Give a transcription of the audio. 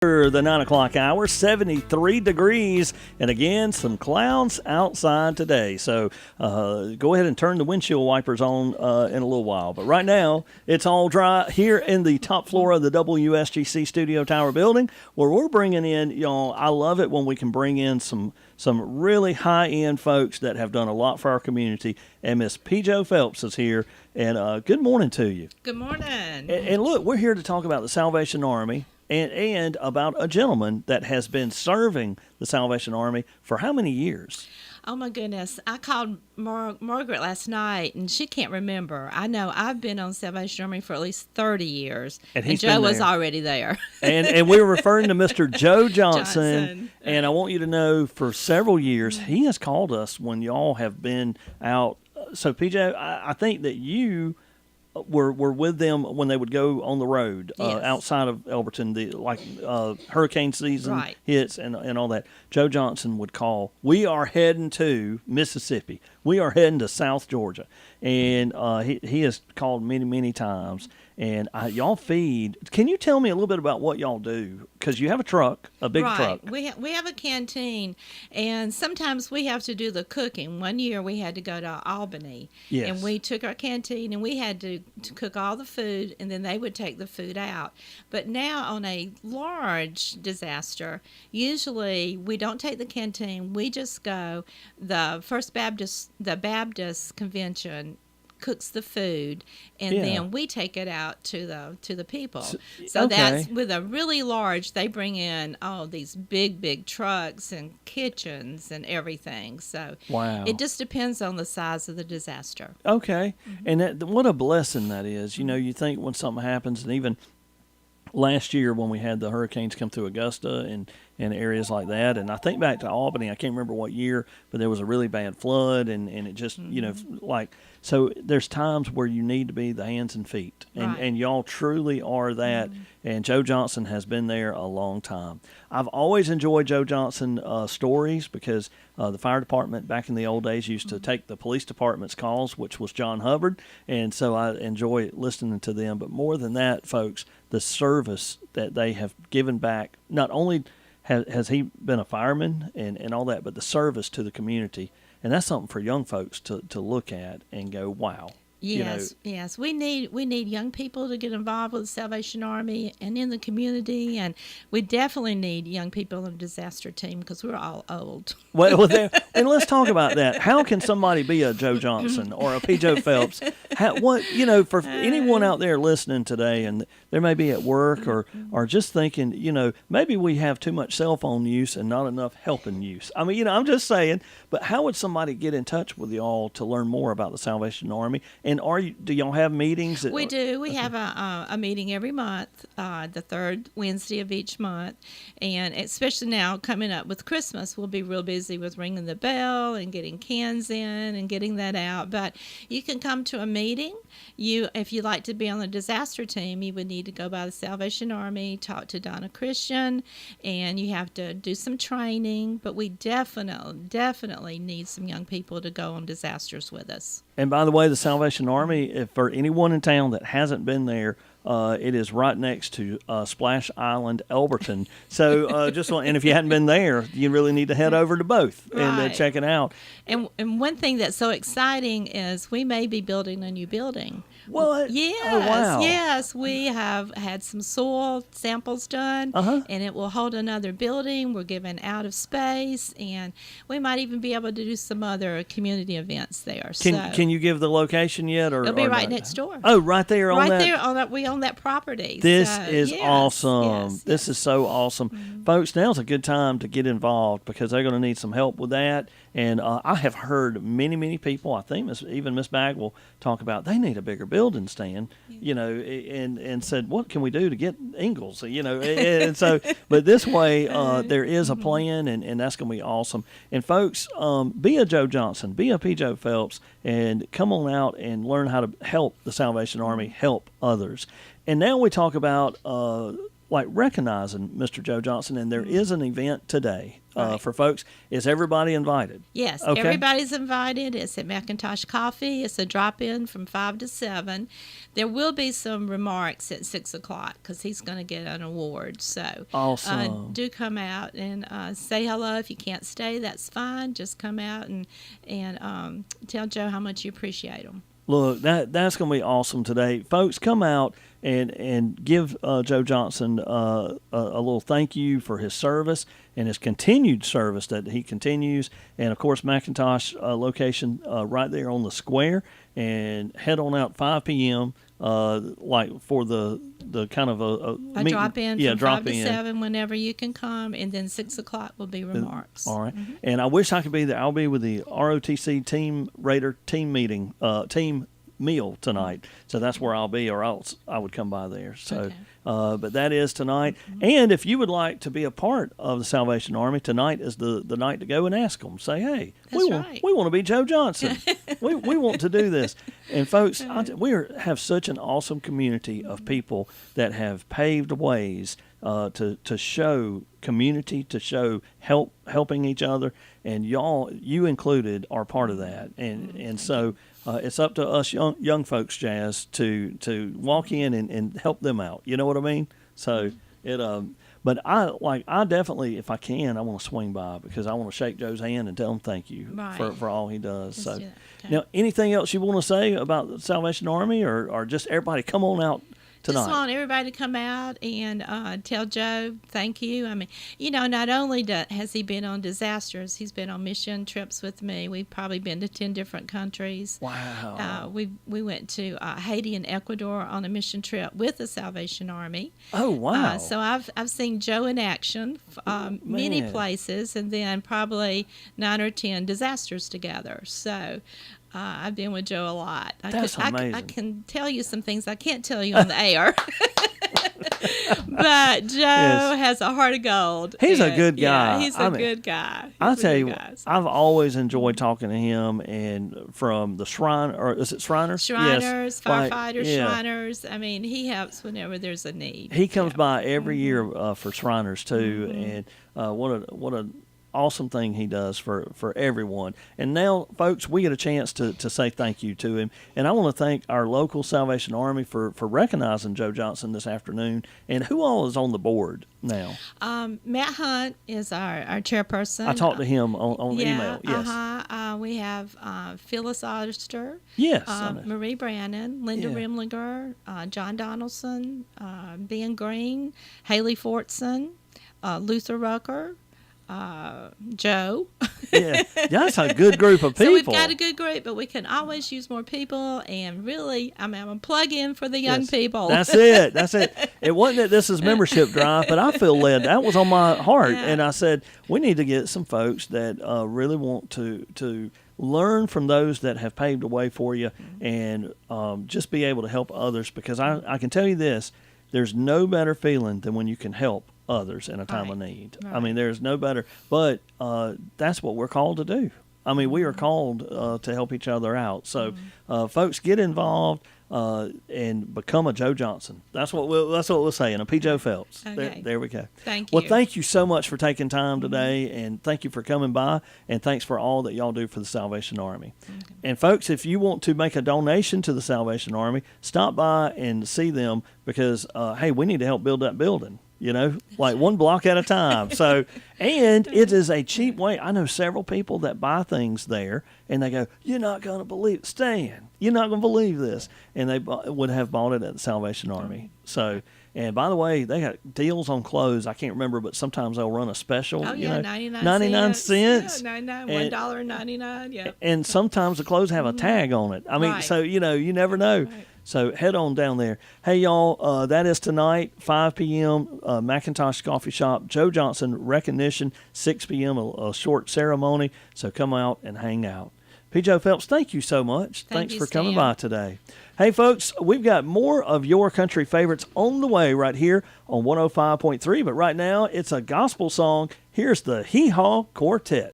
The 9 o'clock hour, 73 degrees, and again, some clouds outside today. So go ahead and turn the windshield wipers on in a little while. But right now, it's all dry here in the top floor of the WSGC Studio Tower building, where we're bringing in, y'all, I love it when we can bring in some really high-end folks that have done a lot for our community. And Miss P. Jo Phelps is here. And good morning to you. Good morning. And look, we're here to talk about the Salvation Army. And about a gentleman that has been serving the Salvation Army for how many years? Oh, my goodness. I called Margaret last night, and she can't remember. I know I've been on Salvation Army for at least 30 years, and Joe was already there. And we were referring to Mr. Joe Johnson, and I want you to know for several years he has called us when y'all have been out. So, PJ, I think that you were with them when they would go on the road outside of Elberton, hurricane season hits and all that. Joe Johnson would call, we are heading to Mississippi. We are heading to South Georgia. And he has called many, many times. And y'all feed. Can you tell me a little bit about what y'all do? Because you have a truck, a big truck. We have a canteen, and sometimes we have to do the cooking. One year we had to go to Albany, and we took our canteen, and we had to cook all the food, and then they would take the food out. But now on a large disaster, usually we don't take the canteen. We just go. The Baptist convention cooks the food, and then we take it out to the people. So that's with a really large. They bring in these big trucks and kitchens and everything. So it just depends on the size of the disaster. Okay, and what a blessing that is. You know, you think when something happens, and even last year when we had the hurricanes come through Augusta and areas like that, and I think back to Albany, I can't remember what year, but there was a really bad flood, and it just, so there's times where you need to be the hands and feet, and y'all truly are that, and Joe Johnson has been there a long time. I've always enjoyed Joe Johnson stories because the fire department back in the old days used to take the police department's calls, which was John Hubbard, and so I enjoy listening to them. But more than that, folks, the service that they have given back, not only has he been a fireman and all that, but the service to the community. And that's something for young folks to look at and go, wow. Yes. We need young people to get involved with the Salvation Army and in the community, and we definitely need young people on the disaster team because we're all old. Well, and let's talk about that. How can somebody be a Joe Johnson or a P. Jo Phelps? For anyone out there listening today, and they may be at work or just thinking, maybe we have too much cell phone use and not enough helping use. I mean, I'm just saying, but how would somebody get in touch with y'all to learn more about the Salvation Army? And do y'all have meetings? We do. We have a meeting every month, the third Wednesday of each month. And especially now coming up with Christmas, we'll be real busy with ringing the bell and getting cans in and getting that out. But you can come to a meeting. If you'd like to be on the disaster team, you would need to go by the Salvation Army, talk to Donna Christian, and you have to do some training. But we definitely need some young people to go on disasters with us. And by the way, the Salvation Army, if for anyone in town that hasn't been there, it is right next to Splash Island, Elberton. So and if you hadn't been there, you really need to head over to both and check it out. And one thing that's so exciting is we may be building a new building. What? Yes. Oh, wow. Yes, we have had some soil samples done, and it will hold another building. We're giving out of space, and we might even be able to do some other community events there. Can you give the location yet? It'll be right next door. Oh, right there on that. Right there on that. We own that property. This is awesome. This is so awesome. Folks, now's a good time to get involved because they're going to need some help with that. And I have heard many people, I think even Miss Bagwell, talk about they need a bigger building, Stan, and said, what can we do to get Ingalls, and so, but this way there is a plan, and that's going to be awesome. And folks, be a Joe Johnson, be a P. Jo Phelps, and come on out and learn how to help the Salvation Army help others. And now we talk about recognizing Mr. Joe Johnson, and there is an event today for folks. Is everybody invited? Yes, okay. Everybody's invited. It's at McIntosh Coffee. It's a drop-in from 5 to 7. There will be some remarks at 6 o'clock because he's going to get an award. So awesome. Do come out and say hello. If you can't stay, that's fine. Just come out and tell Joe how much you appreciate him. Look, that's going to be awesome today. Folks, come out and give Joe Johnson a little thank you for his service and his continued service that he continues. And, of course, McIntosh location right there on the square. And head on out 5 p.m., like for the kind of a meeting. Drop-in from 5 to 7 whenever you can come. And then 6 o'clock will be remarks. All right. Mm-hmm. And I wish I could be there. I'll be with the ROTC Team Raider team meeting, team meal tonight, so that's where I'll be, or else I would come by there. So okay. But that is tonight. And if you would like to be a part of the Salvation Army, tonight is the night to go and ask them. Say, hey, we want to be Joe Johnson. we want to do this. And folks, we have such an awesome community of people that have paved ways to show community, to show helping each other, and you included, are part of that. And so it's up to us young folks, Jazz, to walk in and help them out. You know what I mean? So but I definitely, if I can, I want to swing by because I want to shake Joe's hand and tell him thank you for all he does. Let's do Now, anything else you want to say about the Salvation Army, or just everybody come on out tonight? Just want everybody to come out and tell Joe thank you. I mean, not only has he been on disasters, he's been on mission trips with me. We've probably been to 10 different countries. Wow. We went to Haiti and Ecuador on a mission trip with the Salvation Army. Oh, wow. So I've seen Joe in action many places, and then probably 9 or 10 disasters together. So I've been with Joe a lot. That's amazing. I can tell you some things I can't tell you on the air. But Joe has a heart of gold. He's a good guy. Yeah, he's a good guy. I'll tell you, I've always enjoyed talking to him, and from the Shrine, or is it Shriners? Shriners, firefighters, Shriners. I mean, he helps whenever there's a need. He comes by every year for Shriners too, and what a awesome thing he does for everyone. And now, folks, we get a chance to say thank you to him. And I want to thank our local Salvation Army for recognizing Joe Johnson this afternoon. And who all is on the board now? Matt Hunt is our chairperson. I talked to him on email. Yes. We have Phyllis Oster. Yes. Marie Brannon, Linda Rimlinger, John Donaldson, Ben Green, Haley Fortson, Luther Rucker, Joe. Yeah, that's a good group of people. So we've got a good group, but we can always use more people. And really, I'm a plug-in for the young people. That's it. It wasn't that this is membership drive, but I feel led. That was on my heart, and I said we need to get some folks that really want to learn from those that have paved the way for you, and just be able to help others. Because I can tell you this: there's no better feeling than when you can help others in a time of need. Right. I mean, there's no better, but that's what we're called to do. I mean, we are called to help each other out. So, folks, get involved and become a Joe Johnson. That's what we'll say, and a P. Joe Phelps. Okay. There we go. Thank you. Well, thank you so much for taking time today, and thank you for coming by, and thanks for all that y'all do for the Salvation Army. Okay. And folks, if you want to make a donation to the Salvation Army, stop by and see them because, hey, we need to help build that building. Like one block at a time. So, and it is a cheap way. I know several people that buy things there, and they go, "You're not going to believe, Stan. You're not going to believe this," and they would have bought it at the Salvation Army. So, and by the way, they got deals on clothes. I can't remember, but sometimes they'll run a special. Oh yeah, 99 cents. Yeah, $1.99. Yeah. And sometimes the clothes have a tag on it. I mean, so you never know. Right. So head on down there. Hey, y'all, that is tonight, 5 p.m., McIntosh Coffee Shop, Joe Johnson Recognition, 6 p.m., a short ceremony. So come out and hang out. P. Joe Phelps, thank you so much. Thanks for coming by today. Hey, folks, we've got more of your country favorites on the way right here on 105.3. But right now, it's a gospel song. Here's the Hee Haw Quartet.